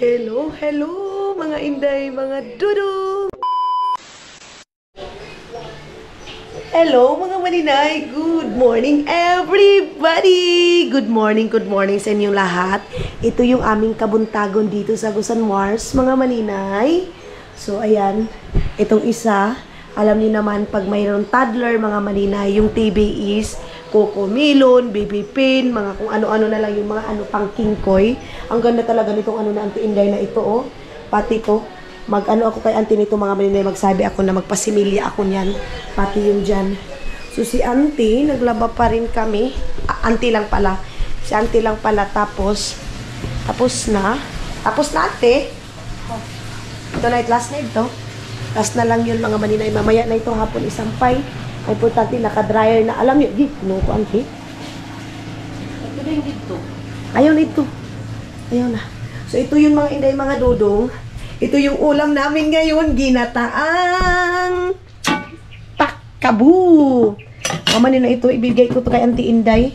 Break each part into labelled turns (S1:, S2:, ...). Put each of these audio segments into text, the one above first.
S1: Hello, hello mga inday, mga dudong! Hello mga maninay! Good morning everybody! Good morning sa inyong lahat. Ito yung aming kabuntagon dito sa Agusan Mars, mga maninay. So ayan, itong isa, alam niyo naman pag mayroong toddler mga maninay, yung TB is Cocomelon, baby pin, mga kung ano-ano na lang yung mga ano pang kingkoy. Ang ganda talaga nitong ano na Auntie Inday na ito oh. Pati to, mag-ano ako kay Auntie nito mga maninay, magsabi ako na magpasimilya ako niyan. Pati yung dyan. So si Auntie, naglaba pa rin kami. Auntie lang pala. Si Auntie lang pala. Tapos na ate. Ito na last na ito. Last na lang yun mga maninay. Mamaya na ito hapon isampay. Ay importante, naka-dryer na. Alam niyo, no ko Auntie.
S2: Ito na yung dito.
S1: Ayaw na ito. Ayaw na. So ito yung mga inday, mga dudong. Ito yung ulam namin ngayon. Ginataang pakabu. Mama nila ito, ibigay ko to kay Auntie Inday.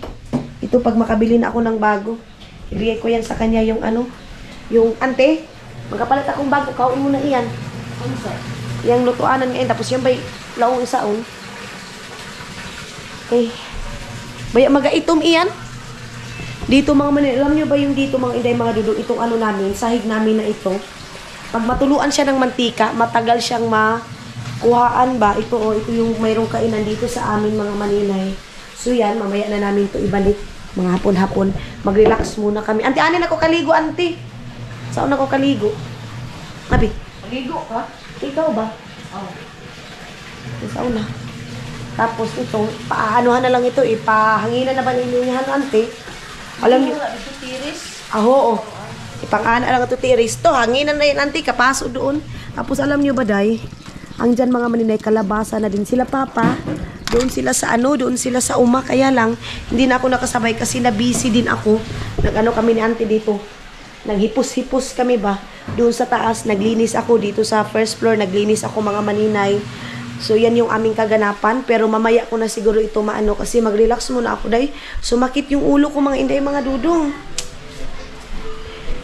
S1: Ito pag makabili na ako ng bago. Ibigay ko yan sa kanya yung ano. Yung Ante, magkapalit akong bago. Kauin mo na iyan.
S2: Ano sa?
S1: Yung lutuanan ngayon. Tapos yan ba'y laong isaon. Okay. Baya magaitom iyan. Dito mga manin, alam nyo ba yung dito mga inday, mga dudong, itong ano namin, sahig namin na ito. Pag matuluan siya ng mantika, matagal siyang makuhaan ba. Ito oh, ito yung mayroong kainan dito sa amin mga maninay. So yan, mamaya na namin to ibalik. Mga hapon-hapon, mag-relax muna kami. Auntie, anin ako kaligo, Auntie? Saan ako kaligo? Abi?
S2: Maligo ka?
S1: Ikaw ba?
S2: Oo.
S1: Saan na? Tapos ito, paanuhan na lang ito eh. Pahanginan na ba ninyo niya, Auntie? Alam niyo?
S2: Ito tiris.
S1: Oo. Ipang-ana lang ito tiris. To, hanginan na yan, Auntie. Kapaso doon. Tapos alam niyo ba, Day? Ang dyan mga maninay, kalabasa na din sila, Papa. Doon sila sa ano, doon sila sa uma. Kaya lang, hindi na ako nakasabay kasi na-busy din ako. Nag-ano kami ni Auntie dito. Naghipos-hipos kami ba? Doon sa taas, naglinis ako. Dito sa first floor, naglinis ako mga maninay. So, yan yung aming kaganapan. Pero mamaya ko na siguro ito maano kasi mag-relax muna ako, Day. Sumakit yung ulo ko, mga inday, mga dudong.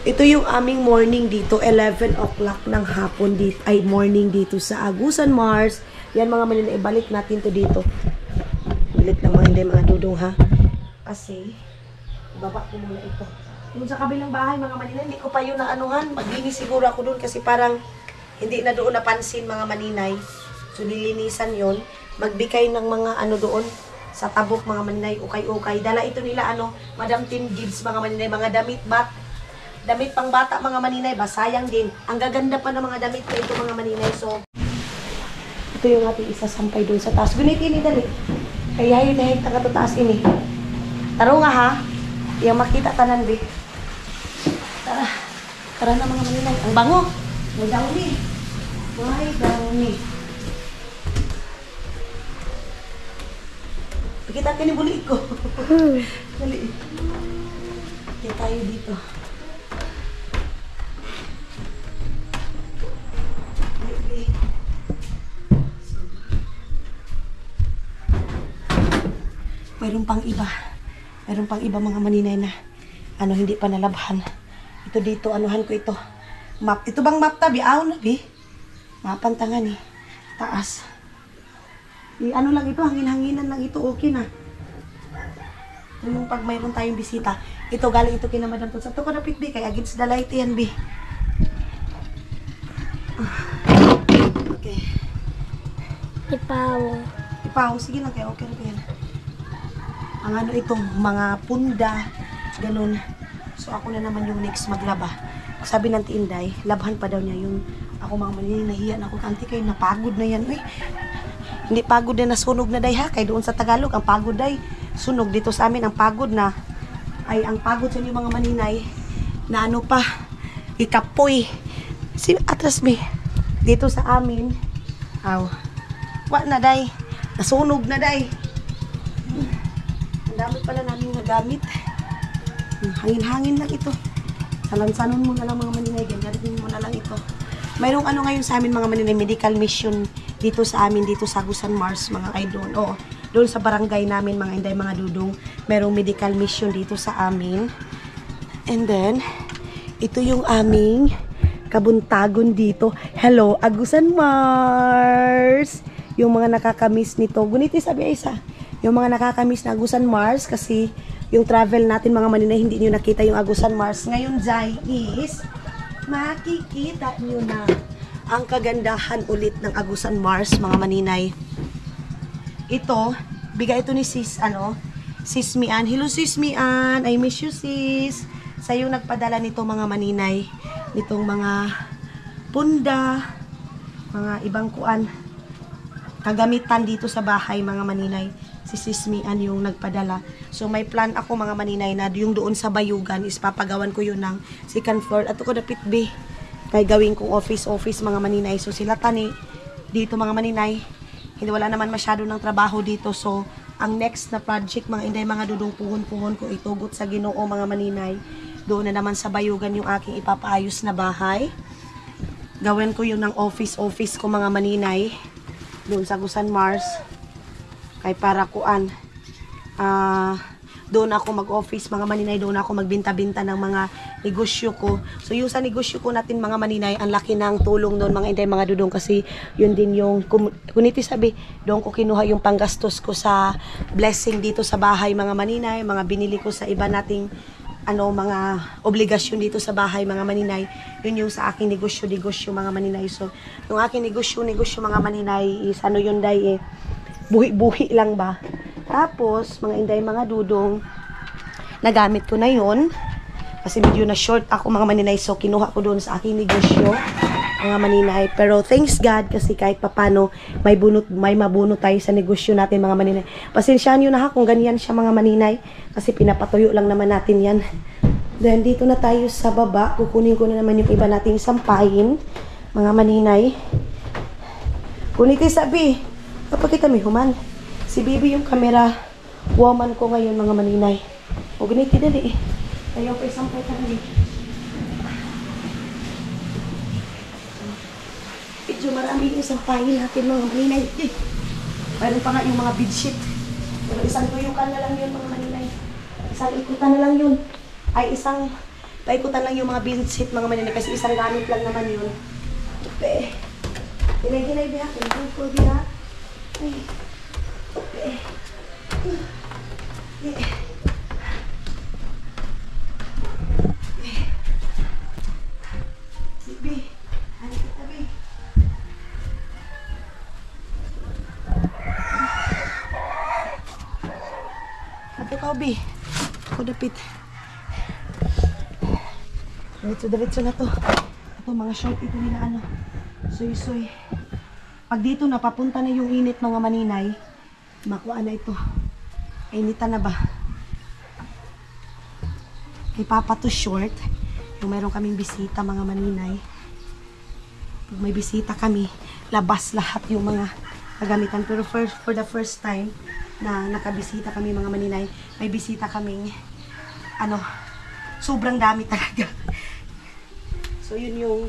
S1: Ito yung aming morning dito. 11 o'clock ng hapon dito. Ay, morning dito sa Agusan Mars. Yan mga maninay, ibalik natin to dito. Balik lang mga inday, mga dudong ha. Kasi, ibaba ko muna ito. Doon sa kabilang bahay, mga maninay, hindi ko pa yun na anuhan. Maglinis siguro ako doon kasi parang hindi na doon napansin mga maninay. So, nilinisan yon, magbigay ng mga ano doon sa tabok mga maninay, ukay-ukay. Dala ito nila ano, Madam Tim Gibbs mga maninay, mga damit pang bata mga maninay, basayang din. Ang gaganda pa ng mga damit na ito mga maninay. So, ito yung ating isasampay doon sa taas. Gunit ini dali. Kaya yun dahil taga taas ini. Taro nga ha, yung makita tanan di. Tara na mga maninay. Ang bango. May downy. May downy. Kita ka ni bulit ko. Dali. Kaya tayo dito. Mayroon pang iba. Mayroon pang iba mga maninay na ano hindi pa nalabhan. Ito dito, anuhan ko ito. Map. Ito bang map tabi? Aw na bi. Mapantangan eh. Taas. Ano lang ito, hangin-hanginan lang ito, okay na. Yung pag mayroon tayong bisita, ito galing ito kina Madam Tutsa. Ito ko napit, bi, kaya against the light yan, bi. Okay. Ipaw, sige lang kaya, okay na yan. Ang ano itong mga punda, ganun. So ako na naman yung next maglaba. Sabi ng Inday, labhan pa daw niya yung ako mga maninay, nahiya na ako. Auntie kayo, napagod na yan, uy. Hindi pagod na nasunog na day ha. Kaya doon sa Tagalog, ang pagod day. Sunog dito sa amin, ang pagod na. Ay, ang pagod sa inyo mga maninay. Na ano pa, ikapoy. Si atras me. Dito sa amin. Aw. Wa na day. Nasunog na day. Ang dami pala namin nagamit. Hangin-hangin lang ito. Salansanon mo na lang mga maninay. Ganyan mo na lang ito. Mayroong ano ngayon sa amin mga maninay, medical mission dito sa amin, dito sa Agusan Mars mga idol. Oo, doon sa barangay namin mga inday, mga dudong, mayroong medical mission dito sa amin. And then, Ito yung aming kabuntagon dito. Hello, Agusan Mars! Yung mga nakakamiss nito. Guniti sabi isa. Yung mga nakakamiss na Agusan Mars kasi yung travel natin mga maninay, hindi nyo nakita yung Agusan Mars. Ngayon, Jai, is makikita nyo na ang kagandahan ulit ng Agusan Mars, mga maninay. Ito, bigay ito ni sis, Sis Mian. Hello, Sis Mian. I miss you, sis. Sa'yo nagpadala nito mga maninay. Nitong mga punda, mga ibang kuan, kagamitan dito sa bahay mga maninay. Si Sis Mian yung nagpadala. So may plan ako mga maninay na yung doon sa Bayugan is papagawan ko yun ng second floor. At ako dapit B. Kaya gawin kong office mga maninay. So sila tani dito mga maninay. Hindi wala naman masyado ng trabaho dito. So ang next na project mga inday mga dudong puhon-puhon ko itugot sa Ginoo mga maninay. Doon na naman sa Bayugan yung aking ipapaayos na bahay. Gawin ko yun ng office ko mga maninay. Doon sa Agusan Mars. Kay para kuan. Doon ako mag-office mga maninay. Doon ako magbinta-binta ng mga negosyo ko. So yung sa negosyo ko natin mga maninay, ang laki ng tulong doon mga inday mga dudong. Kasi yun din yung, kuniti sabi, doon ko kinuha yung panggastos ko sa blessing dito sa bahay mga maninay. Mga binili ko sa iba nating mga obligasyon dito sa bahay mga maninay, yun yung sa aking negosyo mga maninay. So yung aking negosyo mga maninay is yun day buhi-buhi lang ba. Tapos mga inday mga dudong, nagamit ko na yun kasi medyo na short ako mga maninay, so kinuha ko doon sa aking negosyo mga maninay. Pero thanks God kasi kahit papano may mabunot tayo sa negosyo natin mga maninay. Pasensyahan nyo na kung ganyan siya mga maninay kasi pinapatuyo lang naman natin yan. Then dito na tayo sa baba, kukunin ko na naman yung iba nating sampahin mga maninay. Kuniti sabi, kapag kita may human, si Bibi yung camera woman ko ngayon mga maninay. O ganiti dali ayaw pa isang pweta dali. Medyo marami yung sampahin natin mga maninay. Mayroon pa nga yung mga bedsheet. Pero isang tuyukan na lang yun mga maninay. Isang ikutan na lang yun. Ay isang paikutan lang yung mga bedsheet mga maninay. Kasi isang gamit lang naman yun. Upe. Hinay-hinay biya. Hinay ko biya. Ay. Upe. Bibi. Ano kita bi? Ato ka, Bi. Ako dapit. Diretso na to. Ito, mga short ito nila, Soy-soy. Pag dito na, papunta na yung init, mga maninay. Makuha na ito. Initan na ba? Kay Papa to short. Yung meron kaming bisita, mga maninay. Pag may bisita kami, labas lahat yung mga kagamitan. Pero for the first time, na nakabisita kami mga maninay, may bisita kaming sobrang dami talaga. So yun yung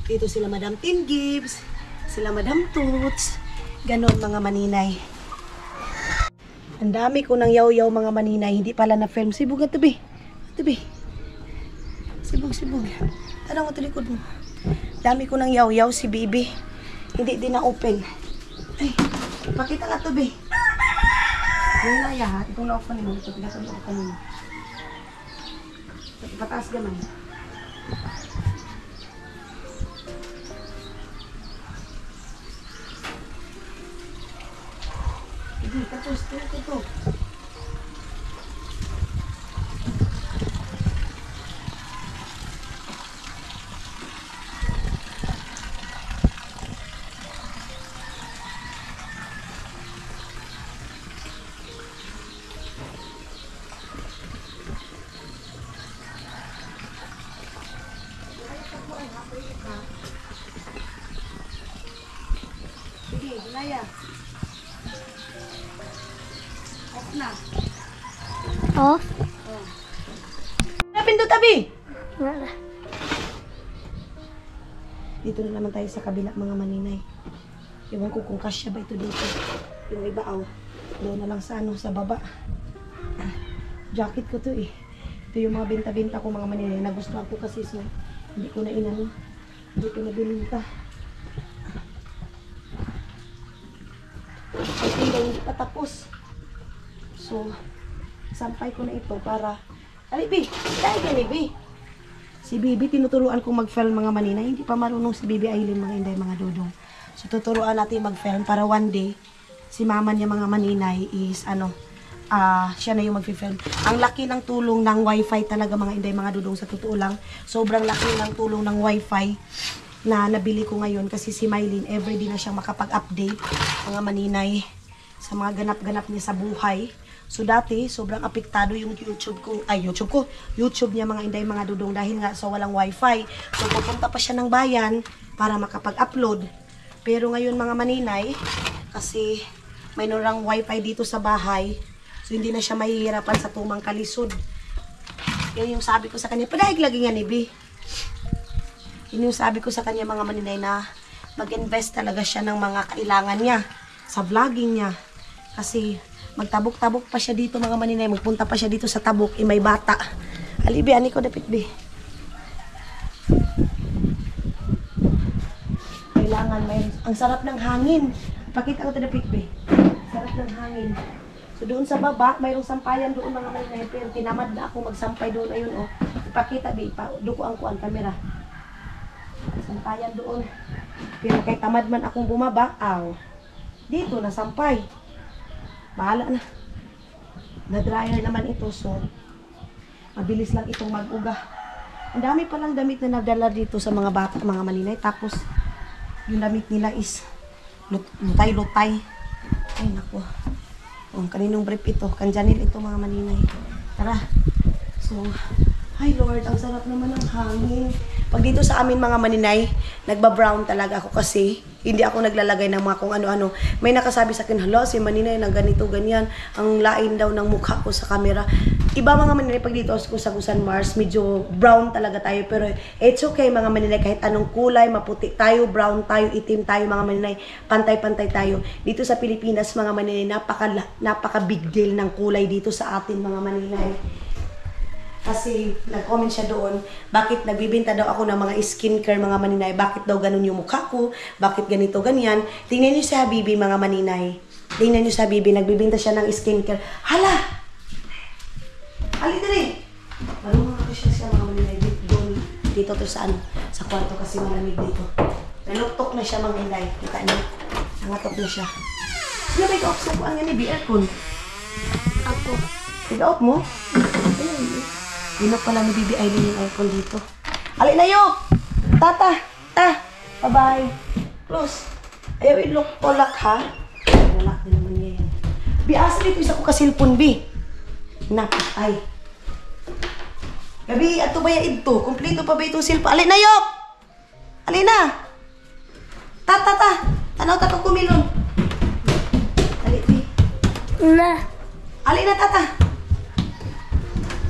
S1: dito sila Madam Tin Gibbs, sila Madam Toots, ganon mga maninay. Ang dami ko ng yaw-yaw mga maninay, hindi pala na film. Sibog na tabi. Sibog. Tanong mo ito likod mo. Dami ko ng yaw-yaw si Bibi. Hindi din na open. Ay, pakita ka tabi. Yung laya ha, itong laopan mo, ito pinatong laopan mo. Pataas gaman. Hindi, tapos, ito. Sige, Laya. Off na.
S3: Off?
S1: Oh. Napindot tabi!
S3: Wala.
S1: Dito na naman tayo sa kabila mga maninay. Ewan ko kung kasya ba ito dito. Yung iba doon na lang sa sa baba. Jacket ko to Ito yung mga benta-benta ko mga maninay. Nagustuhan ko kasi so hindi ko na inano. Hindi ko na bininta. Ay, hindi pa tapos. So, sampay ko na ito para... Ali, Bi! Dahil ka ni Bi! Si Bibi, tinuturuan kong mag-film mga maninay. Hindi pa marunong si Bibi Aileen mga inday, mga dudong. So, tuturuan natin mag-film para one day, si mama niya mga maninay is, siya na yung mag-film. Ang laki ng tulong ng wifi talaga mga inday, mga dudong, sa totoo lang. Sobrang laki ng tulong ng wifi na nabili ko ngayon kasi si Mylene, everyday na siyang makapag-update mga maninay sa mga ganap-ganap niya sa buhay. So dati, sobrang apektado yung YouTube niya mga inday, mga dudong, dahil nga sa walang wifi. So pupunta pa siya ng bayan para makapag-upload. Pero ngayon mga maninay, kasi may norang wifi dito sa bahay, so hindi na siya mahihirapan sa tumang kalisod. Yun yung sabi ko sa kanya, padahig lagi nga ni B. Yun yung sabi ko sa kanya mga maninay na mag-invest talaga siya ng mga kailangan niya sa vlogging niya. Kasi magtabok-tabok pa siya dito mga maninay, magpunta pa siya dito sa tabok, may bata. Alibi, ani ko dapit B. Kailangan may, ang sarap ng hangin. Pakita ko dapit B. Sarap ng hangin. So doon sa baba, mayroong sampayan doon mga maninay, pero tinamad na ako magsampay doon. Ayun ipakita B, dukuan ko ang kamera. Sampayan doon. Pero kay tamad man akong bumaba, dito nasampay. Bahala na. Na-dryer naman ito, so mabilis lang itong mag-uga. Ang dami palang damit na nadala dito sa mga bata, mga maninay. Tapos, yung damit nila is lutay-lutay. Ay, naku. Kaninong brief ito. Kanjanil ito, mga maninay. Tara. So, hi Lord, ang sarap naman ng hangin. Pag dito sa amin mga maninay, nagba-brown talaga ako kasi hindi ako naglalagay ng mga kung ano-ano. May nakasabi sa akin, hala, si maninay na ganito, ganyan. Ang lain daw ng mukha ko sa camera. Iba mga maninay, pag dito ako sa Gusan Mars, medyo brown talaga tayo. Pero it's okay mga maninay, kahit anong kulay, maputi tayo, brown tayo, itim tayo mga maninay, pantay-pantay tayo. Dito sa Pilipinas mga maninay, napaka big deal ng kulay dito sa atin mga maninay. Kasi nag-comment siya doon, bakit nagbibenta daw ako ng mga skincare mga maninay, bakit daw ganun yung mukha ko, bakit ganito, ganyan. Tingnan niyo si Habibi mga maninay. Tingnan niyo si Habibi, nagbibenta siya ng skincare. Hala! Halika rin! Marunong ako siya mga maninay doon. Dito to sa kwarto kasi malamig dito. Naluktok na siya mga maninay. Kita niyo? Nangatok na siya. Sino ba ikaw sa kuan nga ni aircon? Ako. Tiga-off mo? Ayun. Inok pala ni Bibi Aileen yung aircon dito. Alin na yun! Tata! Bye-bye! Close! Ayaw ilok o lock ha? Lock na naman niya yan. Bi, asa dito isa ko kasilpon, Bi? Napatay. Gabi, ato ba ya ito? Kompleto pa ba itong silpon? Alin na yun! Alin na! Tata! Tanaw ta ko kumilon. Alin, Bi? Alin na, Tata!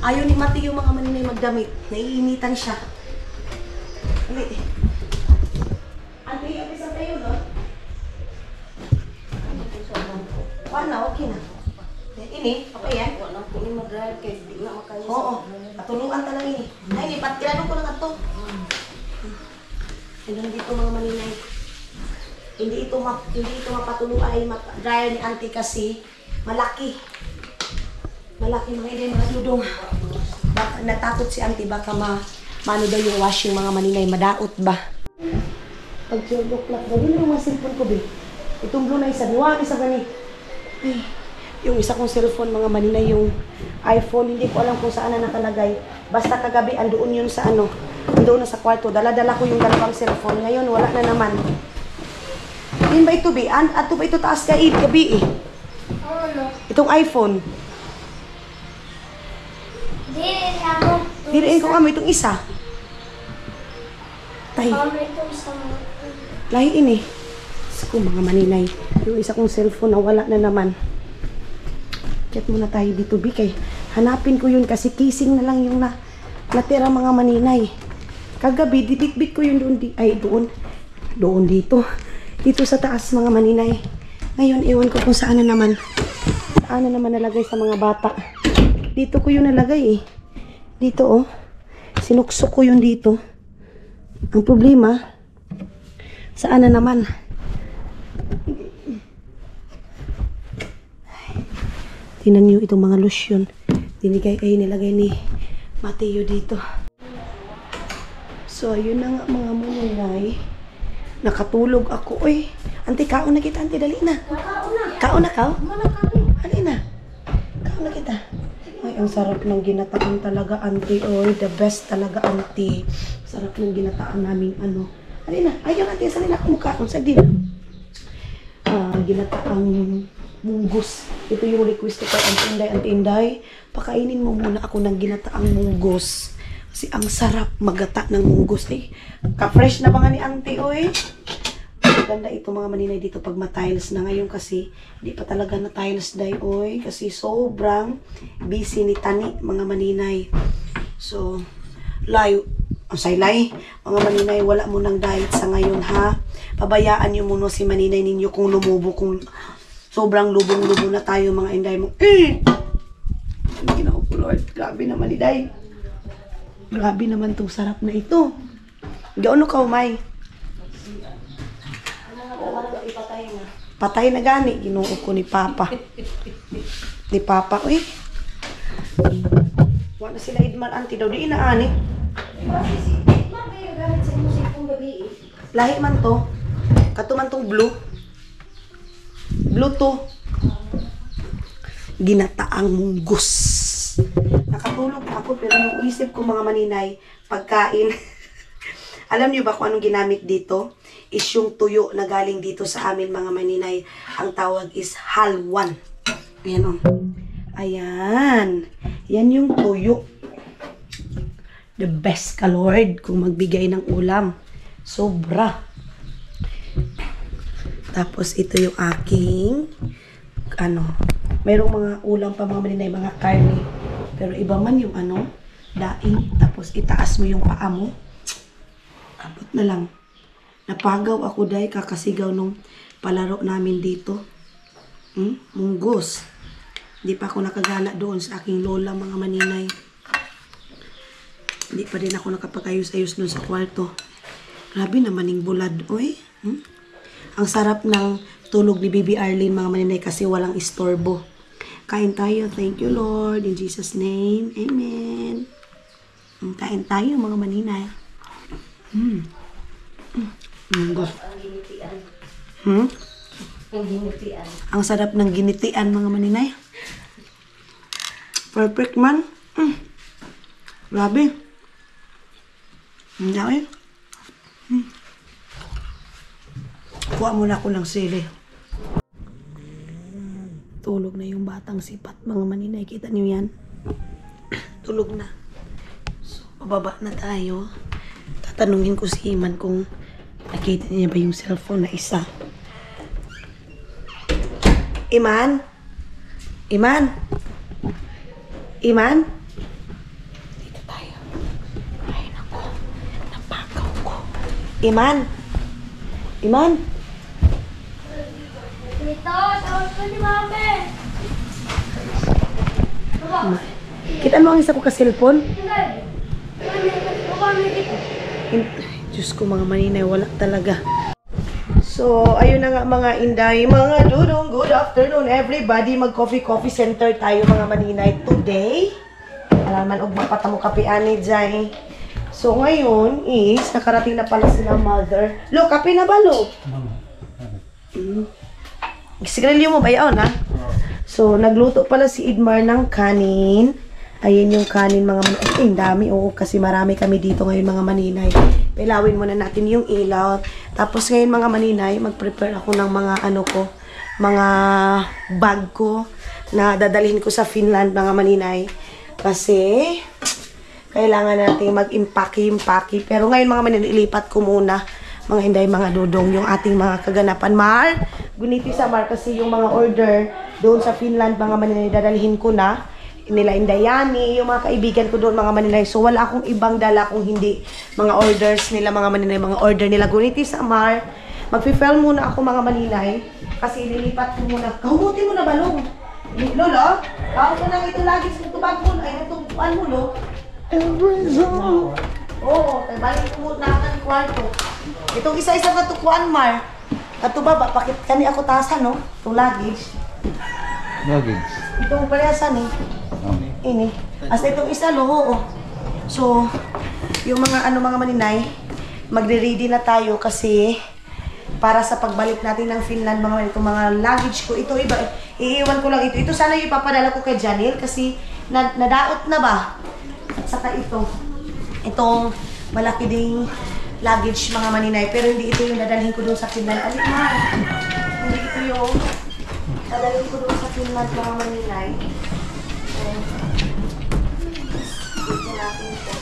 S1: Ayaw ni Mati yung mga maninay magdamit. Naiinitan siya. Ali. Ante, isa tayo doon. Wala, okay na. Ini, okay yan?
S2: Wala ko yung mag-drive kaya di na makayos.
S1: Oo, patuluan ta lang ini. Ay, lipat, kilano ko lang ito. Hanggang dito mga maninay. Hindi ito mapatuluan ay dryer ni Auntie kasi malaki. Malaki mga inay, mga dudong. Natakot si Auntie, baka maano daw yung washing mga maninay, madaot ba? Pag 12 o'clock, gawin mo yung mga cellphone ko, Bi. Itong blue na isa, diwan isa gani. Ay, yung isa kong cellphone mga maninay, yung iPhone, hindi ko alam kung saan na nakalagay. Basta kagabi, andoon yun sa andoon na sa kwarto. Dala-dala ko yung dalawang cellphone. Ngayon, wala na naman. Yun ba ito, Bi? Ato ba ito taas kaib, gabi eh? Itong iPhone. Diriin ko kami itong isa. Tay. Lahi ini. Ko mga maninay. Yung isa kong cellphone na wala na naman. Chat muna tayo dito, Bikay. Hanapin ko yun kasi casing na lang yung natira mga maninay. Kagabi, dibit-bit ko yun doon. Doon dito. Dito sa taas mga maninay. Ngayon, iwan ko kung saan na naman. Saan na naman nalagay sa mga bata. Dito ko yun nalagay eh. Dito, oh. Sinuksok ko yun dito. Ang problema, saan na naman? Tingnan nyo itong mga lotion. Dinigay kayo nilagay ni Mateo dito. So, ayun na nga mga munay. Nakatulog ako. Uy, auntie, kaon na kita, auntie. Dali na. Kaon na ka? Dali na. Kaon na kita. Ay, ang sarap ng ginataan talaga, auntie. Oy, the best talaga, auntie. Sarap ng ginataan namin, ano. Dali na. Ayaw, auntie. Sali na ako mukha. Ang sagdi na. Ginataang munggos. Ito yung request ko kay Auntie Inday. Pakainin mo muna ako ng ginataang munggos. Kasi ang sarap magata ng munggos. Eh, ka-fresh na ba nga ni Auntie, oy? Ganda ito mga maninay dito pag ma-tiles na ngayon kasi hindi pa talaga na tiles day, oy. Kasi sobrang busy ni Tani, mga maninay. So, layo. Ang saylay, mga maninay, wala mo ng diet sa ngayon, ha? Pabayaan nyo muna si maninay ninyo kung lumubo, kung sobrang lubong-lubo na tayo, mga inday mo. Ginoo ko, Lord. Grabe naman, Inday. Grabe naman itong sarap na ito. Gaano ka, umay? Patay na gani. Ginoo ko ni Papa. Ni Papa, uy. Wala sila Idmar, auntie daw. Di inaani. Lahi man to. Katuman tong blue. Blue to. Ginataang munggos. Nakatulog ako pero nung isip ko mga maninay, pagkain. Alam niyo ba kung anong ginamit dito? Is yung tuyo na galing dito sa amin mga maninay. Ang tawag is halwan. Ayan o. Ayan. Yan yung tuyo. The best ka, Lord, kung magbigay ng ulam. Sobra. Tapos, ito yung aking, mayroong mga ulam pa mga maninay, mga karne. Pero iba man yung daing. Tapos, itaas mo yung paa mo. Abot na lang. Napagaw ako dahil kakasigaw nung palaro namin dito. Munggos. Hindi pa ako nakagana doon sa aking lola, mga maninay. Hindi pa din ako nakapag-ayos-ayos doon sa kwarto. Grabe naman yung bulad, oy. Ang sarap ng tulog ni Bibi Arlene, mga maninay, kasi walang istorbo. Kain tayo. Thank you, Lord. In Jesus' name. Amen. Kain tayo, mga maninay.
S2: Ang ginitian.
S1: Ang sarap ng ginitian, mga maninay. Perfect man. Grabe. Ngayon. Kuha muna ako ng sili. Tulog na yung batang sipat, mga maninay. Kita niyo yan? Tulog na. So, pababa na tayo. Tatanungin ko si Iman kung nakita niya ba yung cellphone na isa. Iman? Iman? Iman? Dito tayo. Ay, naku. Napagaw ko. Iman? Iman?
S3: Dito, tawag ko ni Mami.
S1: Kita mo ang isa ko ka-cellphone? Diyos ko, mga maninay, wala talaga. So, ayun na nga mga inday, mga dudong, good afternoon everybody. Mag-coffee center tayo mga maninay today. Alaman, og mapatamo kapiani dyan. So, ngayon is, nakarating na pala sila mother. Lo, kape na ba, lo? Sigarilyo mo ba yun, ha? So, nagluto pala si Idmar ng kanin. Ayan yung kanin, mga maninay. Ang dami, oo, kasi marami kami dito ngayon, mga maninay. Pilawin muna natin yung ilaw. Tapos ngayon, mga maninay, mag-prepare ako ng mga mga bag ko na dadalhin ko sa Finland, mga maninay. Kasi kailangan natin mag-impake. Pero ngayon, mga maninay, ilipat ko muna, mga inday, mga dudong, yung ating mga kaganapan. Guniti sa Mar, kasi yung mga order doon sa Finland, mga maninay, dadalhin ko na. Nila Indayani, yung mga kaibigan ko doon, mga maninay. So, wala akong ibang dala kung hindi mga orders nila, mga maninay, mga order nila. Guniti sa Mar, mag-film muna ako, mga maninay, kasi ililipat ko muna. Kahuti mo na balong. Lolo, ako ko nang ito lagi sa tubag mo, ay ito tubuan mo, lo.
S4: every song.
S1: Oo, kay balik ko muna ang kwarto. Itong isa-isa na tukuan, Mar. Ato baba, pakit kani ako tasan, no? Itong luggage.
S4: Luggage.
S1: Itong palayasan, eh. Ini. As itong isa, loho, oh. So, yung mga mga maninay, magre-ready na tayo kasi para sa pagbalik natin ng Finland, itong mga luggage ko. Ito, iba, iiwan ko lang ito. Ito sana yung ipapadala ko kay Janelle kasi nadaot na ba? At saka itong malaki ding luggage mga maninay. Pero hindi ito yung dadalhin ko doon sa Finland. Alin man. Hindi ito yung dadalhin ko doon sa Finland mga maninay. Dito natin ito.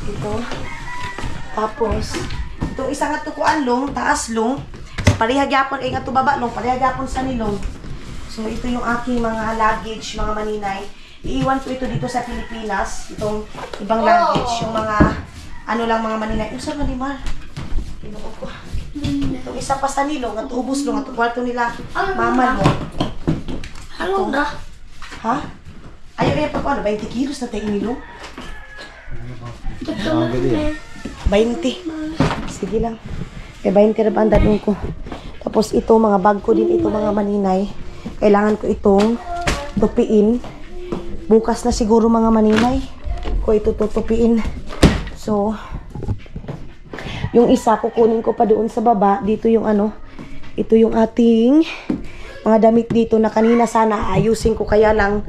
S1: Ito. Tapos, itong isa nga tukuan long, taas long. Parihagyapon, nga ito baba long, parihagyapon sa nilong. So, ito yung aking mga luggage mga maninay. Iiwan ko ito dito sa Pilipinas. Itong ibang luggage, yung mga lang mga maninay. Yung saan manimar? Pinuko ko. Itong isa pa sa nilong, at ubus long, at kwarto nila. Mama mo.
S3: Ano na?
S1: Ha? Ayaw pa ano, 20 kilos na tayo nilong? 20. Sige lang. Eh, 20 na ba ang dadong ko? Tapos ito, mga bag ko din ito mga maninay. Kailangan ko itong tupiin. Bukas na siguro mga maninay ko ito tutupiin. So, yung isa kukunin ko pa doon sa baba. Dito yung ito yung ating mga damit dito na kanina sana ayusin ko kaya lang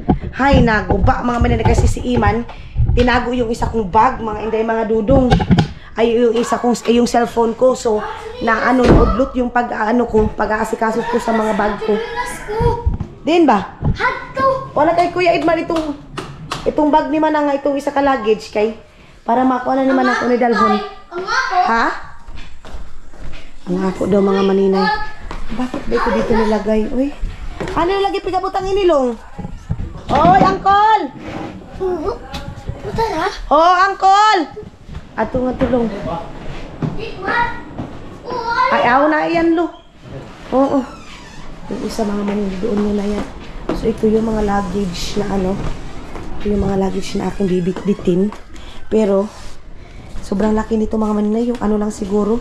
S1: naguba mga maninay kasi si Iman tinago yung isa kong bag mga inday mga dudong ay yung isa kong yung cellphone ko so na udlot yung pag-aasikaso ko sa mga bag ko. Din ba? Wala kay Kuya Edmar itong bag ni Manang itong isa ka luggage kay para makuha na ni Manang kung nidalhon. Ha? Ang ako daw mga maninay. Bakit ba ito dito nilagay? Uy. Ano nilagay pigabutang inilong? Oy, Uncle! Oh, Uncle! Ato nga tulong. Ay, aw na yan, lo. Oo. Yung isa mga maninay doon mo na yan. So, ito yung mga luggage na ito yung mga luggage na aking bibit-bitin. Pero, sobrang laki nito mga maninay. Yung lang siguro.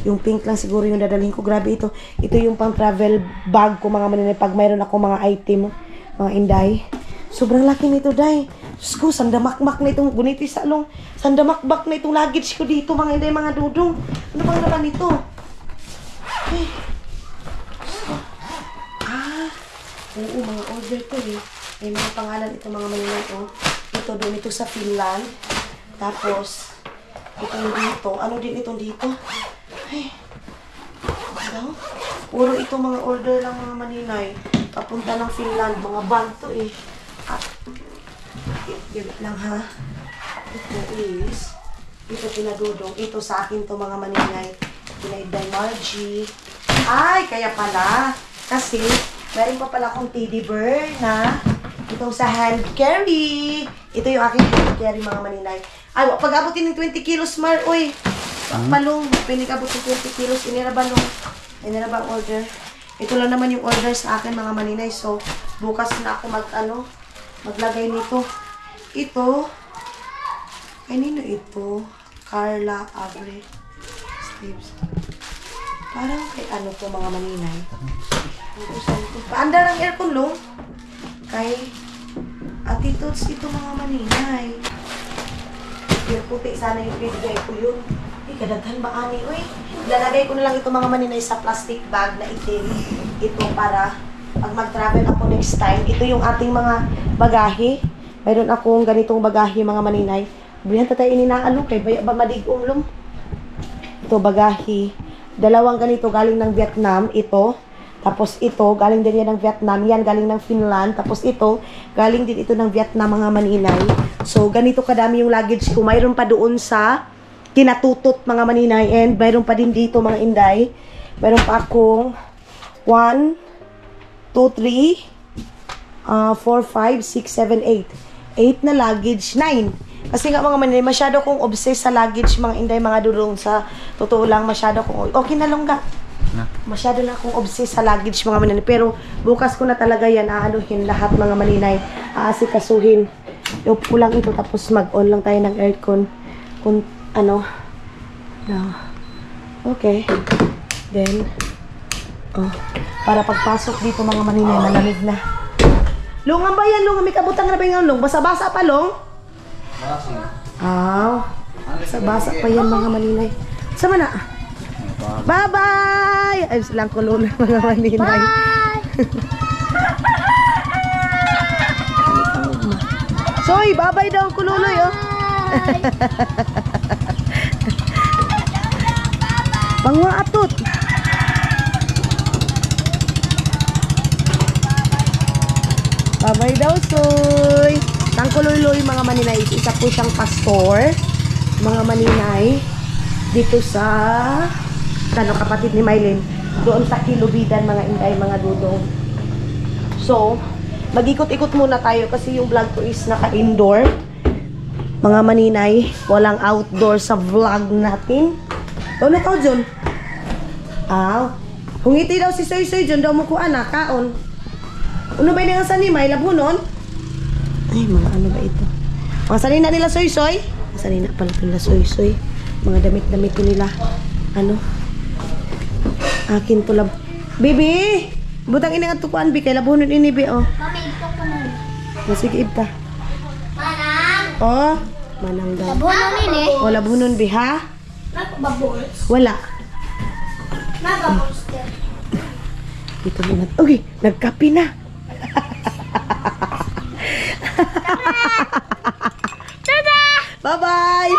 S1: Yung pink lang siguro yung dadalhin ko. Grabe ito. Ito yung pang travel bag ko mga maninay. Pag mayroon ako mga item, mga inday. Sobrang laki nito, day. Diyos ko, sandamakmak na itong guniti sa along. Sandamakbak na itong luggage ko dito mga inday, mga dudong. Ano bang naman ito? Hey. Oo, mga order ko eh. May mga pangalan ito mga maninay. Ito doon, ito sa Finland. Tapos, ito yung dito. Ano din itong dito? Ay, ano? Puro ito mga order lang mga maninay. Papunta ng Finland. Mga bag to eh. Give it lang ha. Ito is, ito pinadudong. Ito sa akin to mga maninay. Pinaiday Margie. Ay, kaya pala. Kasi, meron pa pala akong teddy bear na itong sa hand carry. Ito yung aking hand carry mga maninay. Ay, pag-abutin ng 20 kilos, Mar. Uy, palong, pinag-abot ng 20 kilos. Inirabang order. Ito lang naman yung order sa akin mga maninay. So, bukas na ako maglagay nito. Ito, kanino ito? Carla Abre Steves. Parang kay to mga maninay. Paandar ang aircon lo. Kay Attitudes ito mga maninay. Yung puti sana yung bigay ko yun. Kadaghan ba ani? Uy, lalagay ko na lang ito mga maninay sa plastic bag na itim. Ito para pag mag-travel ako next time. Ito yung ating mga bagahe. Mayroon akong ganitong bagahe mga maninay. Buyan tatay ininaalong kay baya ba madigong lum. Ito bagahe. Dalawang ganito galing ng Vietnam. Ito. Tapos ito, galing din yan ng Vietnam. Yan, galing ng Finland. Tapos ito, galing din ito ng Vietnam mga maninay. So, ganito kadami yung luggage ko. Mayroon pa doon sa Kinatutot mga maninay. And mayroon pa din dito mga inday. Mayroon pa akong 1, 2, 3, 4, 5, 6, 7, 8. 8 na luggage, 9. Kasi nga mga maninay, masyado kong obsessed sa luggage mga inday, mga dulong. Sa totoo lang, masyado kong, okay na lang ga. Masyado na akong obsessed sa luggage mga maninay. Pero bukas ko na talaga yan, aanuhin lahat mga maninay. Aasikasuhin. i-off ko lang ito tapos mag-on lang tayo ng aircon. Kung ano. No. Okay. Then, para pagpasok dito mga maninay, malamig na. Lungan ba yan? Lungan, may kabutang na ba yung lung? Basa-basa pa, Long? Basa-basa pa yan mga maninay. Sama na. Bye-bye! Ay, silang kulungan mga maninay. Soy, bye-bye daw ang kululoy, oh. Pangwa atot. Bye-bye daw, Soy. Tangkuloy-loy mga maninay. Isa po siyang pastor. Mga maninay. Dito sa kapatid ni Mylene. Doon sa Kilubidan, mga inday, mga dudong. So, mag-ikot-ikot muna tayo kasi yung vlog ko is naka-indoor. Mga maninay. Walang outdoor sa vlog natin. Doon na tao, John. Hungiti daw si Soy-Soy, John. Daw mo ko anak, kaon. Ano ba yung sani? May labunon? Ay, mga ano ba ito? Mga sanina nila Soy-Soy? Mga sanina pala nila Soy-Soy. Mga damit-damit nila. Ano? Akin to lab... Baby! Butang ina nga tukuan, Bi. Kay labunon ini, Bi, oh.
S3: Mami, ito ko na.
S1: Sige, ibta.
S3: Manang!
S1: Oh, manang daw.
S3: Labunon ini.
S1: Oh, labunon, Bi, ha?
S3: Nagbabuls.
S1: Wala.
S3: Nagbabuls.
S1: Dito muna. Okay, nagkapi na. Bye-bye!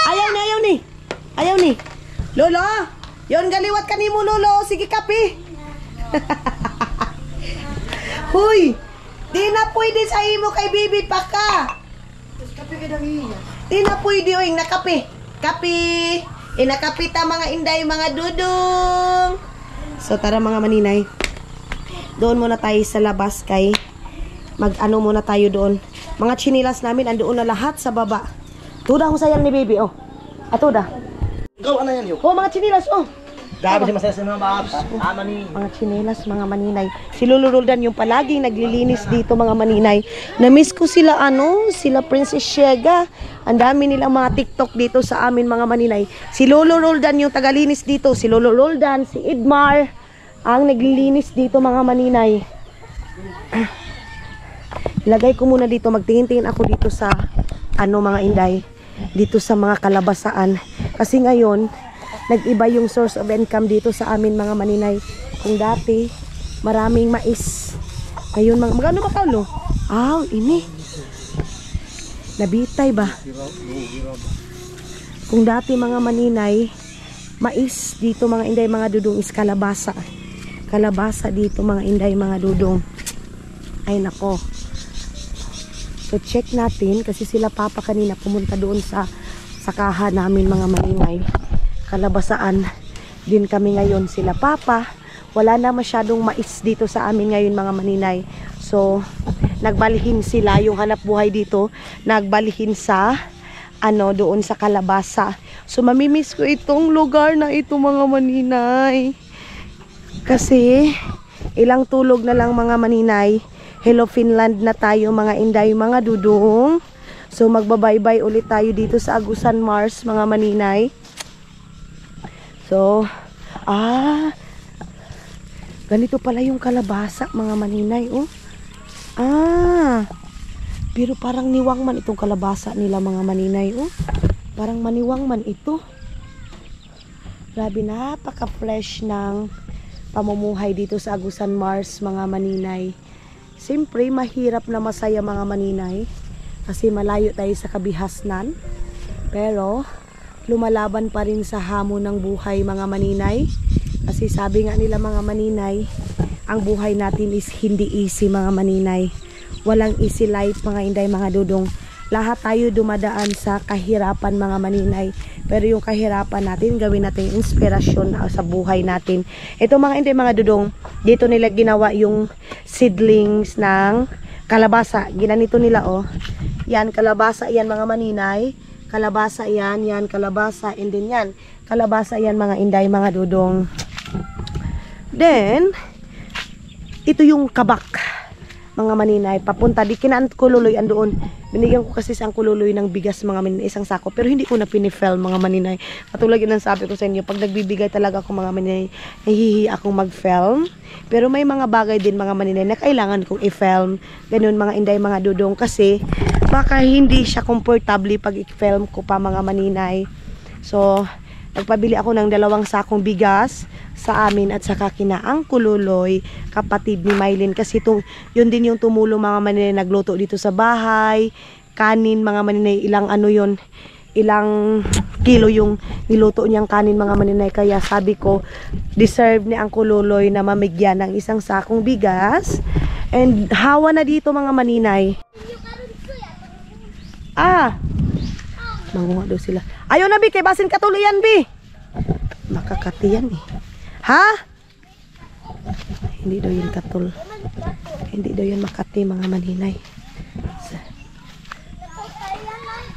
S1: Ayaw ni. Ayaw ni. Lolo! Yon galiwat ka ni mo, Lolo. Sige, kapi. Huy! Di na pwede sa imo kay Bibi pa ka. Di na pwede, oing nakapi. Kapi! Inakapita mga inday, mga dudong. So, tara mga maninay. Doon muna tayo sa labas kay mag-ano muna tayo doon. Mga chinilas namin, andoon na lahat sa baba. Tuda ko sayang ni baby, oh. Atuda.
S5: Gawa na yan yun.
S1: Oh, mga chinilas, oh.
S5: Grabe si masaya sa mga bata. Ama ni.
S1: Mga chinilas, mga maninay. Si Lolo Roldan yung palaging naglilinis dito, mga maninay. Na-miss ko sila, sila Princess Shega. Ang dami nilang mga TikTok dito sa amin, mga maninay. Si Lolo Roldan yung tagalinis dito. Si Lolo Roldan, si Idmar, ang naglilinis dito, mga maninay. Ilagay ko muna dito, magtingin-tingin ako dito sa mga inday, dito sa mga kalabasaan. Kasi ngayon, nag-iba yung source of income dito sa amin, mga maninay. Kung dati, maraming mais. Ngayon, magkano ba kaulo? Ini. Nabitay ba? Kung dati, mga maninay, mais dito, mga inday, mga dudong is kalabasa. Kalabasa dito, mga inday, mga dudong. Ay, nako. So, check natin kasi sila papa kanina pumunta doon sa sakahan namin, mga maninay. Kalabasaan din kami ngayon. Sila papa, wala na masyadong mais dito sa amin ngayon, mga maninay. So, nagbalihin sila yung hanap buhay dito. Nagbalihin sa doon sa kalabasa. So, mamimiss ko itong lugar na ito, mga maninay. Kasi, ilang tulog na lang, mga maninay. Hello Finland na tayo, mga inday, mga dudong. So magbabaybay ulit tayo dito sa Agusan Mars, mga maninay. So, ganito pala yung kalabasa, mga maninay, oh. Pero parang niwang man itong kalabasa nila, mga maninay, oh. Parang maniwang man ito. Grabe, napaka-fresh ng pamumuhay dito sa Agusan Mars, mga maninay. Siyempre, mahirap na masaya, mga maninay. Kasi malayo tayo sa kabihasnan. Pero, lumalaban pa rin sa hamon ng buhay, mga maninay. Kasi sabi nga nila, mga maninay, ang buhay natin is hindi easy, mga maninay. Walang easy life, mga inday, mga dudong. Lahat tayo dumadaan sa kahirapan, mga maninay. Pero yung kahirapan natin, gawin natin inspirasyon sa buhay natin. Ito, mga inday, mga dudong, dito nila ginawa yung seedlings ng kalabasa. Ginanito nila, oh. Yan, kalabasa, yan, mga maninay. Kalabasa, yan, kalabasa. And then yan, kalabasa, yan, mga inday, mga dudong. Then, ito yung kabak. mga maninay, papunta di kinaan kululoy andoon. Binigyan ko kasi sa kululoy ng bigas mga maninay, isang sako, pero hindi ko na pinifilm mga maninay. Katulad yun ang sabi ko sa inyo, pag nagbibigay talaga ako mga maninay, nahihihi akong mag-film. Pero may mga bagay din mga maninay na kailangan kong i-film. Ganun mga inday, mga dudong, kasi baka hindi siya comfortable pag i-film ko pa mga maninay. So, nagpabili ako ng 2 sakong bigas sa amin at saka kinaang kululoy, kapatid ni Mylene. Kasi yun din yung tumulong mga maninay, nagluto dito sa bahay. Kanin mga maninay, ilang kilo yung niluto niyang kanin mga maninay. Kaya sabi ko, deserve ni ang kululoy na mamigyan ng 1 sakong bigas. And hawa na dito mga maninay. Mangunga daw sila. Ayaw na, Bi, kay basin katuloyan, Bi. Makakati yan eh. Ha? Hindi daw yun katul. Hindi daw yun makati mga maninay.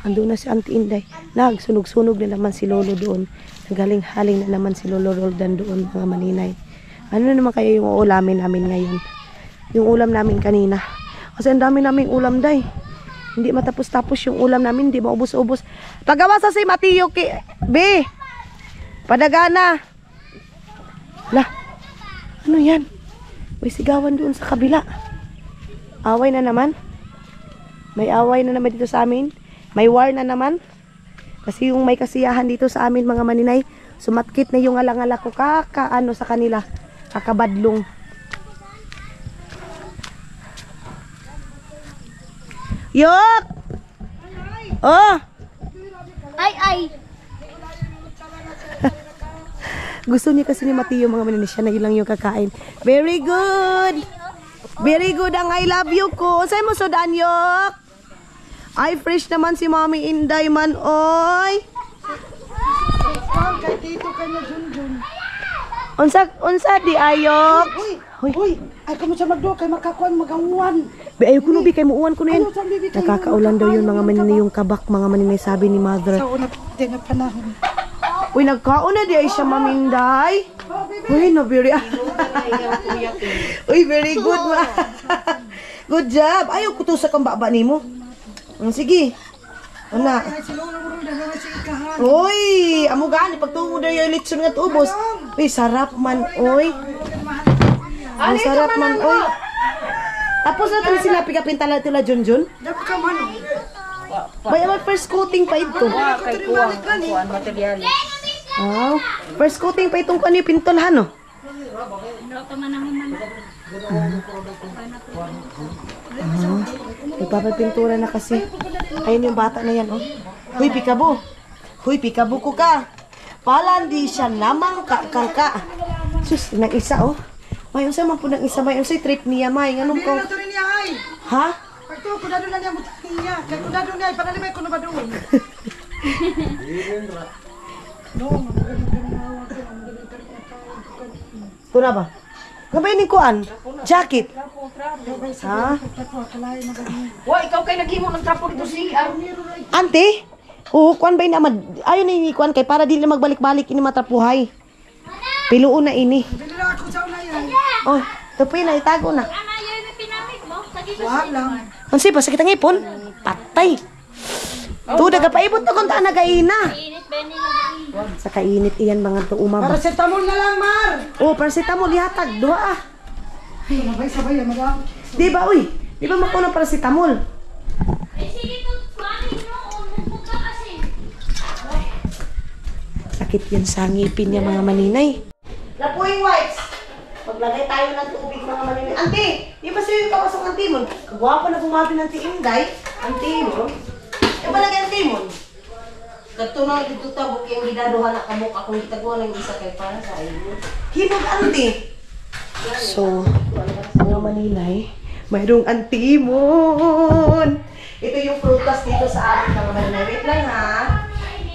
S1: Andun na si Auntie Inday. Nagsunog-sunog na naman si Lolo doon. Nagaling-haling na naman si Lolo Roldan doon mga maninay. Ano naman kaya yung ulamin namin ngayon? Yung ulam namin kanina. Kasi ang dami naming ulam, day. Hindi matapos-tapos yung ulam namin. Hindi maubos-ubos. Pagawa sa si Matiyo ki... B! Padagana! Lah! Ano yan? May sigawan doon sa kabila. Away na naman. May away na naman dito sa amin. May war na naman. Kasi yung may kasiyahan dito sa amin mga maninay, sumatkit na yung alang-ala ko kakaano sa kanila. Kakabadlong. Yok! Oh!
S3: Ay!
S1: Gusto niya kasi ni Matiyo mga maninay, siya na ilang yung kakain. Very good! Very good ang I love you ko. Sa'yo mo sudan, Yok? Ay, fresh naman si Mami Inday man, oy. Unsa di ayok.
S2: Hoy, ay kamo sa magdo kay makakuan magawan.
S1: Be ayo kuno bi kay muuwan ko na yan. Nakakaulan daw yun mga maninay yung kabak mga maninay sabi ni mother.
S2: Sa una din na panahon.
S1: Uy, nagkaon na di ay siya Mami Inday. Uy, no very. Uy, very good ma. Good job. Ayaw kutusa kang baba nimo. Sige. Ana. Uy, amo gani pagtuo na yung lechon nga ubos. Uy, sarap man, oy. Ang sarap man, oy. Tapos na ito sila pigapintala tila Junjun.
S2: Dapat ka man.
S1: May amat first coating pa ito.
S2: Kay kuan material.
S1: Oh, first coating pa itong kani pintolhan, no? Nagpapapintura na kasi. Ayun yung bata na yan, oh. Huy, pikabo. Huy, pikabo ko ka. Palandi siya namang ka. Sus, nang isa, oh. May unsa man po nang isa. May unsa trip niya, may. Anong ko?
S2: Ito rin niya ay.
S1: Ha?
S2: Pagto kudado na niya mutang niya. Kay kudado niya panalimay ko na ba doon.
S1: Tuna ba? Gabay ni kuan. Jacket. Ha?
S2: Wa ikaw kay naghimo ng trapo dito si
S1: Ante? Oo, kuan ba naman? Ayaw na ini kuan kay para dili na magbalik-balik ini matrapuhay. Piluon na ini.
S2: Dili na ako sa una yan.
S1: Oh, tupoy na itago na.
S2: Wa lang.
S1: Unsi pa sakit ang ipon? Patay. Tu daga paibot na kung taan nagaina. Sa kainit iyan mga tuuma ba?
S2: Paracetamol na lang, Mar.
S1: Oh, paracetamol ihatag duha ah.
S2: Ay, sabay madam.
S1: Di ba uy? Di ba mako ng paracetamol? Sakit yan sa ngipin niya mga maninay. Lapuing wipes. Maglagay tayo ng tubig mga maninay. Auntie, di ba sa'yo yung kawasang antimon? Kagwapa na bumabi ng Inday. Antimon. E ba lagi antimon? Katunaw dito tabok yung gidaduhan na kamuk akong gitaguan ng isa kay para sa iyo. Hinog auntie. So, mga maninay, mayroong antimon. Ito yung prutas dito sa amin mga maninay. Wait lang ha.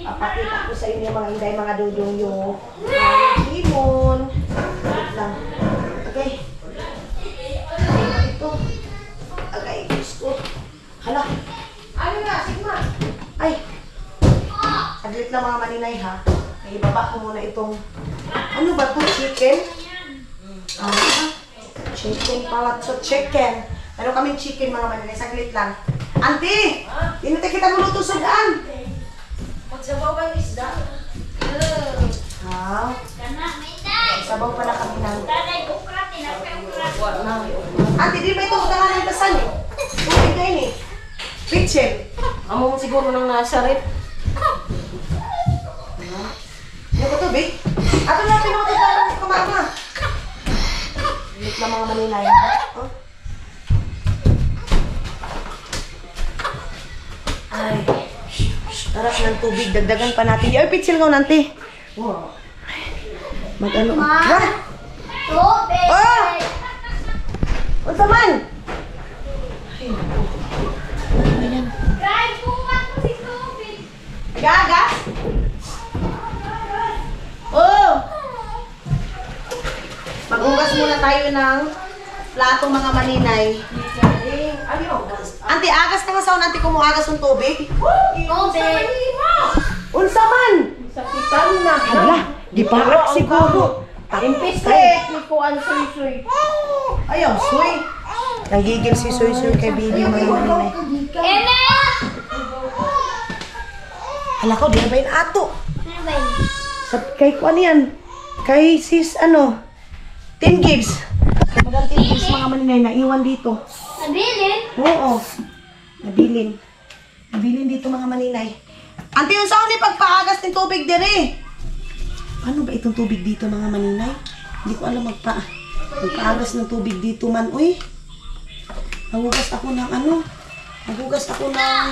S1: Papakita ko sa inyo mga Inday, mga dudong yung antimon. Wait lang. Okay. Ito. Agay, gusto. Hala. Ano na, Sigma? Ay. Saglit lang mga maninay ha. Ibaba ko muna itong, ano ba ito? Chicken? Chicken pala. So chicken. Meron kaming chicken mga maninay. Saglit lang. Auntie! Hindi kita muluto sudan. Magsabaw ba yung isda? Ha? Sabaw pala kami ng... Auntie, di ba itong tangan ng basan eh? Tubig na yun eh. Pitchel.
S2: Amo mo siguro nang nasa rep.
S1: Ano ko tubig? Ato na pinututan ko mama. Limit lang mga maninay. Oh. Ay. Sarap ng tubig. Dagdagan pa natin. Ay, pitsil ko nanti.
S2: Wow.
S1: Mag-ano?
S3: Ma?
S1: Ah!
S3: Tubig!
S1: Oh! Unsa man?
S3: Try buwan ko si tubig.
S1: Gagas? Oh! Maghugas muna tayo ng plato mga maninay. Auntie, agas na nga sa auntie kung agas ng tubig.
S3: Tubig!
S1: Unsa man?
S2: Sakitan na.
S1: Hala, di pa siguro.
S2: Impis ni ko ang suy-suy.
S1: Ayaw, Soy. Nagigil si Soy kay baby mga maninay.
S3: Eme!
S1: Hala ko, di na ba yun ato?
S3: Ano ba yun?
S1: Kay ko ano yan? Kay sis ano? 10 gigs. Magang 10 gigs mga maninay naiwan dito.
S3: Nabilin?
S1: Oo. Nabilin. Nabilin dito mga maninay. Auntie, yung saan ni pagpaagas ng tubig dire? Ano ba itong tubig dito mga maninay? Hindi ko alam magpaagas ng tubig dito man. Uy. Nagugas ako ng ano? Nagugas ako ng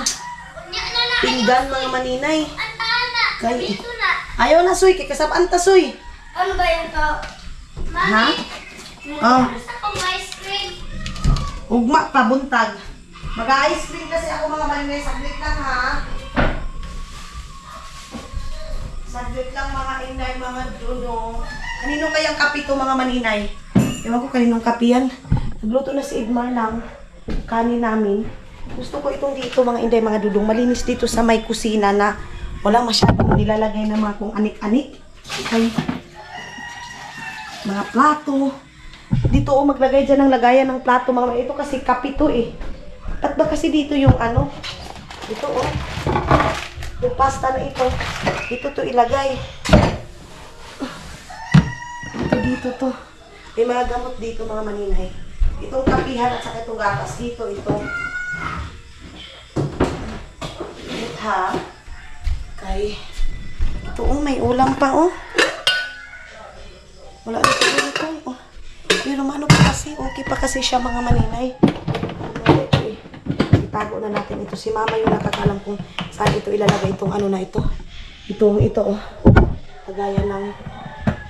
S1: pinggan mga maninay.
S3: Antana!
S1: Kay,
S3: Dito na!
S1: ayaw na Soy, kay kasabaan ta Soy.
S3: Ano ba yun to?
S1: Ha?
S3: Mami,
S1: Oh.
S3: gusto kong ice cream.
S1: Ugma pa, buntag. Mag-ice cream kasi ako mga maninay. Saglit lang ha. Saglit lang mga inay, mga duno. Kanino kayang kape to mga maninay? Ewan ko kaninong kape yan. Nagluto na si Edmar ng kanin namin. Gusto ko itong dito mga inday, mga dudong. Malinis dito sa may kusina na walang masyadong nilalagay na mga kung anik-anik. Okay. Mga plato. Dito maglagay dyan ng lagayan ng plato mga ito kasi kape to eh. Ba't ba kasi dito yung ano? Dito yung pasta na ito. Dito to ilagay. Dito to. May mga gamot dito mga maninay. Itong kapihan at saka itong gatas dito. Ito. Ha? Kay ito may ulam pa wala na siguro ito pero maano pa kasi okay pa kasi siya mga maninay. Itago na natin ito. Si mama yung nakakalam kung saan ito ilalagay itong ano na ito. Ito kagaya ng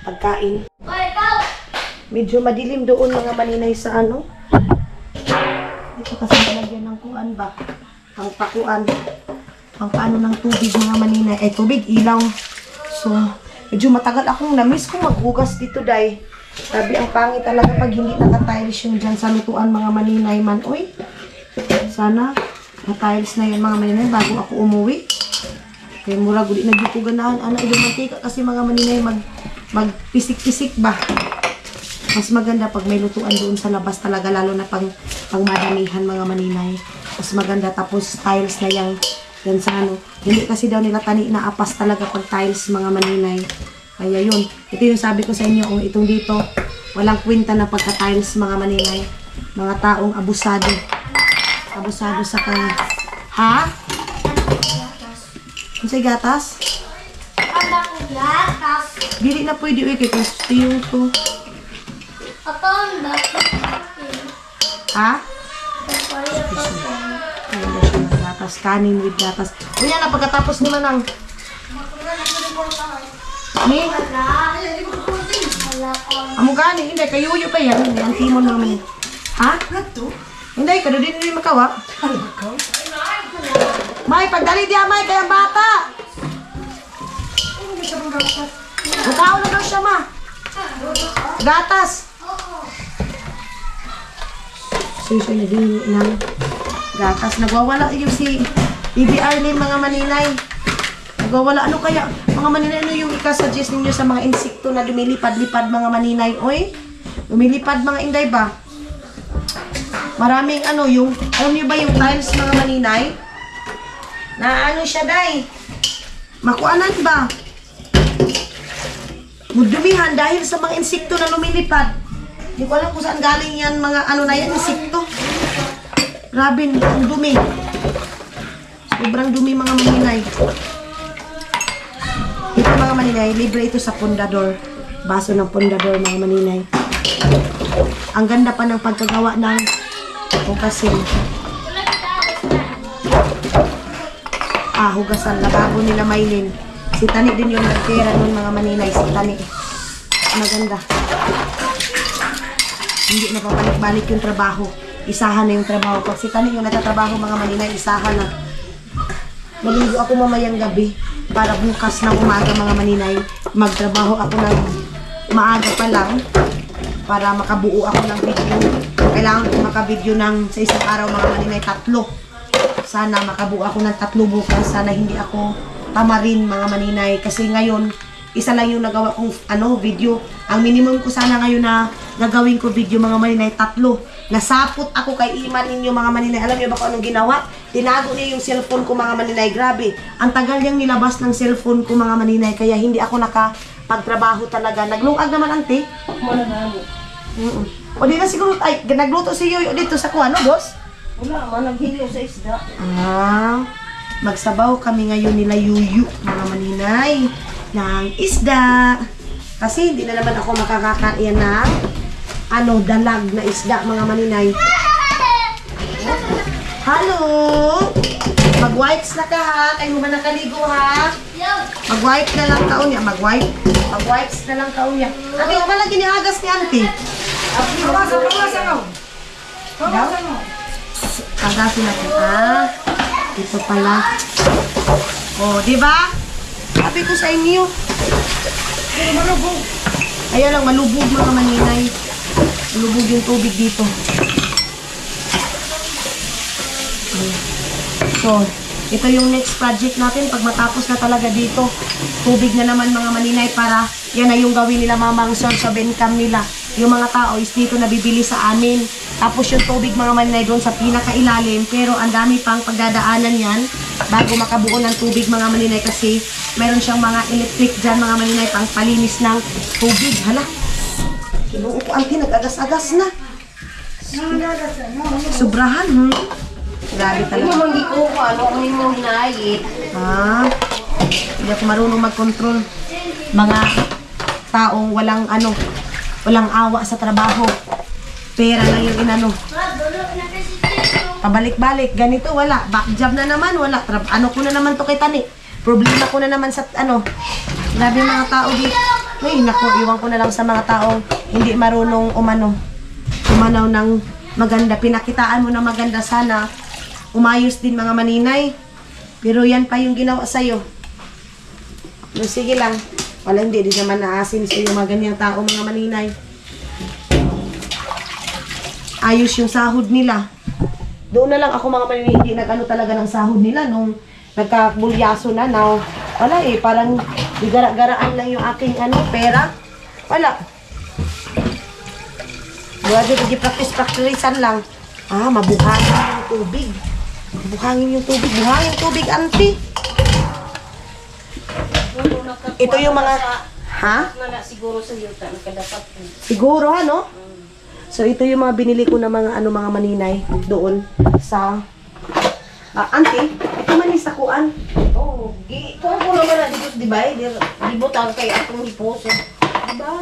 S1: pagkain.
S3: O, ikaw!
S1: Medyo madilim doon mga maninay sa ano. Dito kasi nalagyan ng kuan ba? Ang pakuan. Ang paano ng tubig mga maninay. Tubig, ilaw. So, medyo matagal akong na-miss kung maghugas dito, day. Sabi, ang pangit talaga pag hindi naka-tiles yung dyan sa lutuan mga maninay man. Uy, sana na-tiles na yan mga maninay bago ako umuwi. Kaya mura guli nagjupuganaan. Ano, yung mantika kasi mga maninay magpisik-pisik ba? Mas maganda pag may lutuan doon sa labas talaga, lalo na pang madamihan mga maninay. Mas maganda tapos tiles na yan sa ano. Hindi kasi daw nila tani na apas talaga pag tiles mga maninay. Kaya yun. Ito yung sabi ko sa inyo. Kung itong dito, walang kwenta na pagka-tiles mga maninay. Mga taong abusado. Abusado sa kanya. Ha? Ano sa'y gatas?
S3: Ano ko gatas?
S1: Dili na pwede. Uy, kaya gusto yung to.
S3: Ito ang bakit.
S1: Ha?
S3: Kaya pa
S1: Ayun na siya ng gatas. Kanin with gatas. O yan na, pagkatapos ni Manang. Ni?
S3: wala ko.
S1: Amo gani, hindi. Kayuyo pa yan. Yan, timon naman. Ha? Hindi, kado din rin makawa. May, pagdali diya, May, kayang bata. Mukhaw na daw siya, ma. Gatas. So, siya naging ng gatas. Nagwawala yung si Bibi Arlene, mga maninay. Nagwawala. Ano kaya, mga maninay, ano yung ikasuggest ninyo sa mga insekto na lumilipad-lipad, mga maninay? Oy, lumilipad, mga inday ba? Maraming ano, yung, alam niyo ba yung tiles mga maninay? Na ano siya, day? Makuanan ba? Mudumihan dahil sa mga insekto na lumilipad. Hindi ko alam kung saan galing yan, mga ano na yan, insekto. Grabe, ang dumi. Sobrang dumi mga maninay. Ito mga maninay, libre ito sa pundador. Baso ng pundador mga maninay. Ang ganda pa ng pagkagawa ng hugasin. Hugasan. Lababo nila Maylin. Si Tani din yung nagtira nun mga maninay. Si Tani. Maganda. Hindi na pabalik-balik yung trabaho. Isahan na yung trabaho. Pag si Tani yung nagtatrabaho mga maninay, isahan na. Maligo ako mamayang gabi para bukas ng umaga mga maninay. Magtrabaho ako ng maaga pa lang para makabuo ako ng video. Kailangan ko makabideo ng sa isang araw mga maninay 3. Sana makabuo ako ng 3 bukas. Sana hindi ako tamarin mga maninay. Kasi ngayon, isa lang yung nagawa kong video. Ang minimum ko sana ngayon na gagawin ko video mga maninay 3. Nasapot ako kay Iman ninyo mga maninay. Alam niyo ba kung anong ginawa? Tinago niya yung cellphone ko mga maninay. Grabe. Ang tagal niyang nilabas ng cellphone ko mga maninay. Kaya hindi ako nakapagtrabaho talaga. Naglungag naman ante.
S2: Wala na mo.
S1: O di na siguro, ay, nagluto si Yoyo dito sa kuha, no, boss?
S2: Wala man, naghilo sa isda.
S1: Magsabaw kami ngayon nila Yuyu, mga maninay, ng isda. Kasi hindi na naman ako makakakain ng dalag na isda, mga maninay. Hello! Mag-wipes na ka ha? Kayo ba nakaligo ha? Mag-wipe na lang kaon niya. Mag-wipes na lang kaon niya. Ate, wala lagi niagas ni auntie.
S2: Pawasan mo.
S1: Agasin natin. Ito pala. Oh, di ba? Sabi ko sa inyo.
S2: Malubog.
S1: Ayan lang, malubog mga maninay. Malubog yung tubig dito. So, ito yung next project natin. Pag matapos na talaga dito, tubig na naman mga maninay para yan na yung gawin nila mamang source of income nila. Yung mga tao is dito nabibili sa amin. Tapos yung tubig mga maninay doon sa pinakailalim. Pero ang dami pang pagdadaanan yan bago makabuo ng tubig mga maninay kasi meron siyang mga electric dyan mga maninay pang palinis ng tubig. Hala, kinuo ko ang nag-agas-agas na. Sobrahan, Grabe talaga.
S2: Hindi ko ano ang imong hinahit.
S1: Hindi ako marunong mag-control. Mga taong walang awa sa trabaho. Pera lang yung inano. Pabalik-balik. Ganito, wala. Back job na naman, wala. Ano ko na naman to kay Tani. Problema ko na naman sa Grabe mga tao dito. Ay, naku, iwan ko na lang sa mga taong hindi marunong umanaw ng maganda. Pinakitaan mo na maganda sana. Umayos din mga maninay. Pero yan pa yung ginawa sa'yo. No, sige lang. Wala, hindi naman naasin sa'yo mga ganyang tao mga maninay. Ayos yung sahod nila. Doon na lang ako mga maninay, hindi nag-ano talaga ng sahod nila nung nagkabulyaso na. Now, wala parang gara-garaan lang yung aking pera. Wala. Buwado, nag-practice-practicean lang. Mabuhangin yung tubig. Buhangin yung tubig, auntie. Ito yung mga,
S2: Siguro sa yuta, nakadapat.
S1: siguro, So, ito yung mga binili ko na mga, mga maninay doon sa, auntie, ito man yung sakuan.
S2: Oh, ito ko naman na dito, di ba? Di butang kay atong hiposo.
S1: Diba?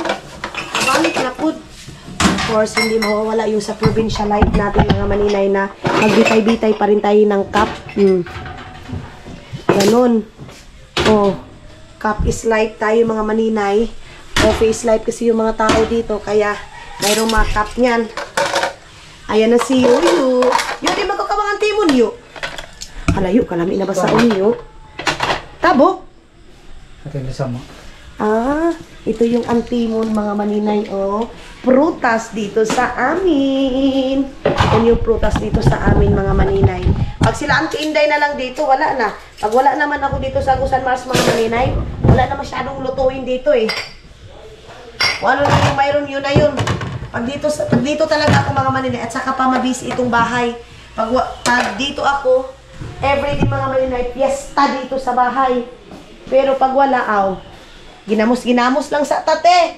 S1: Balik na po. Of course, hindi mawawala yung sa provincial life natin mga maninay na magbitay-bitay pa rin tayo ng cup. Ganon. Cup is life tayo mga maninay. Coffee is life kasi yung mga tao dito. Kaya, mayroong mga cup niyan. Ayan na si Yuyu. Yun, di magkakabangan timon, Yu. Alayo, kalami na ba sa unyo? Tabo?
S4: Ito yung sama.
S1: Ito yung antimon mga maninay, prutas dito sa amin. Yan yung prutas dito sa amin mga maninay. Pag sila Auntie Inday na lang dito, wala na. Pag wala naman ako dito sa Agusan Mars mga maninay, wala na masyadong lutuin dito Kung ano lang yung mayroon, yun na yun. Pag dito talaga ako mga maninay, at saka pa mabisi itong bahay. Pag dito ako, everyday mga maninay, fiesta dito sa bahay. Pero pag wala, ginamos lang sa tate.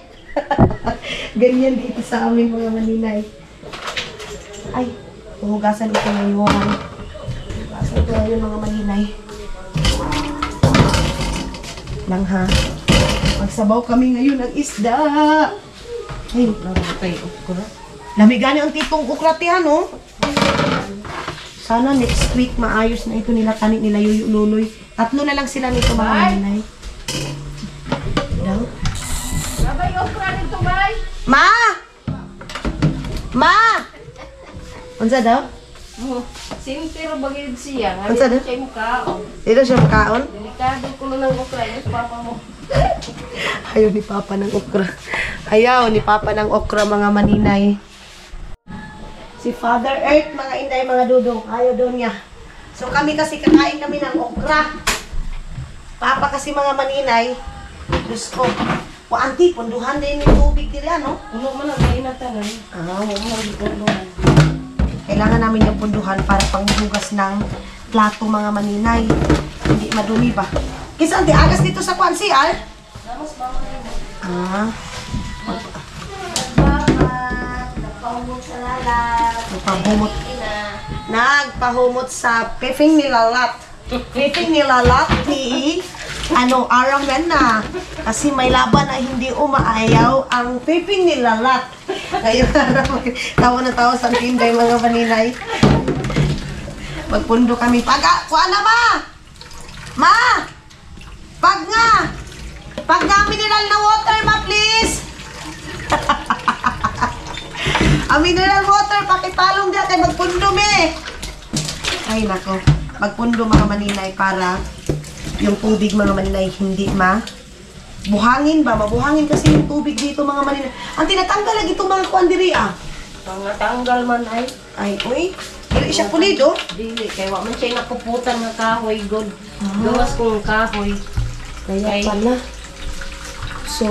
S1: Ganyan dito sa aming mga maninay. Ay, hugasan ito ngayon. Hugasan ito ngayon mga maninay. Lang ha. Magsabaw kami ngayon ng isda. Ay, lamigani ang titong ukratihan, oh. Sana next week maayos na ito nila tanik nila Luloy. 3 na lang sila nito mga maninay.
S2: Sabay okra nito, bay.
S1: Ma! Ma! Unsa daw?
S2: Sintero bagay siya.
S1: Ano sa
S2: Siya mo kaon.
S1: Dito siya makaon?
S2: Delikado ko lang ng okra. Yes, papa mo.
S1: Ayaw ni Papa ng okra. Ayaw ni Papa ng okra mga maninay. Si Father Earth, mga inday, mga dudong. Ayaw daw niya. So kami kasi kakain kami ng okra. Papa kasi mga maninay. Diyos ko. O auntie, punduhan din yung tubig nila, no?
S2: Ulo man ang kainatanan.
S1: Kailangan namin yung punduhan para panghugas ng plato mga maninay. Hindi madumi ba? Kisa auntie, agas dito sa kwan CR? Ah.
S3: Nagpahumot sa lalat.
S1: Nagpahumot sa peping nilalat. Peping nilalat ni Aramen na. Kasi may laban na hindi umaayaw ang peping nilalat. Ngayon tawa na tawa sa tinday mga maninay. Magpundo kami. Kuha na ma! Ma! Pag nga mineral na water ma please! Ang mineral water, pakitalong dyan kay magpundo me. Ay nako, magpundo mga maninay para yung tubig mga maninay hindi buhangin ba? Mabuhangin kasi yung tubig dito mga maninay. Ang tinatanggal lagi itong mga kuandiri
S2: Mga tanggal man ay.
S1: Ay, uy, hindi siya pulido.
S2: Dili, kaya wa man siya napuputan ng kahoy, God. Gawas kong kahoy.
S1: Kaya pala. So,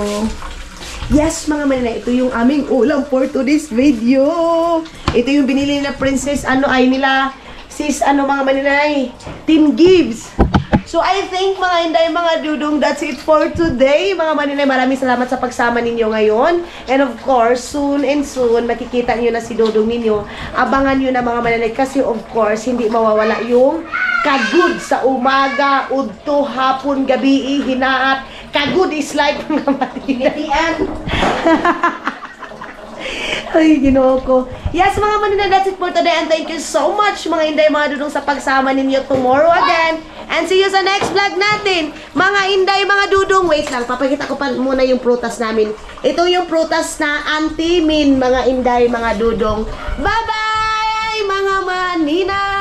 S1: yes mga maninay, ito yung aming ulam for today's video. Ito yung binili nila Princess, sis mga maninay, Team Gibbs. So I think mga inday, mga dudong, that's it for today. Mga maninay, maraming salamat sa pagsama ninyo ngayon. And of course, soon makikita nyo na si dudong ninyo. Abangan nyo na mga maninay kasi of course, hindi mawawala yung kagud sa umaga, udto, hapon, gabi, hinaat. Kagud is like mga maninay. Ay, ginoo ko. Yes, mga maninay, that's it for today. And thank you so much, mga inday, mga dudong, sa pagsama ninyo tomorrow again. And see you sa next vlog natin. Mga inday, mga dudong. Wait lang, papakita ko pa muna yung prutas namin. Ito yung prutas na Auntie Min, mga inday, mga dudong. Bye-bye, mga maninay!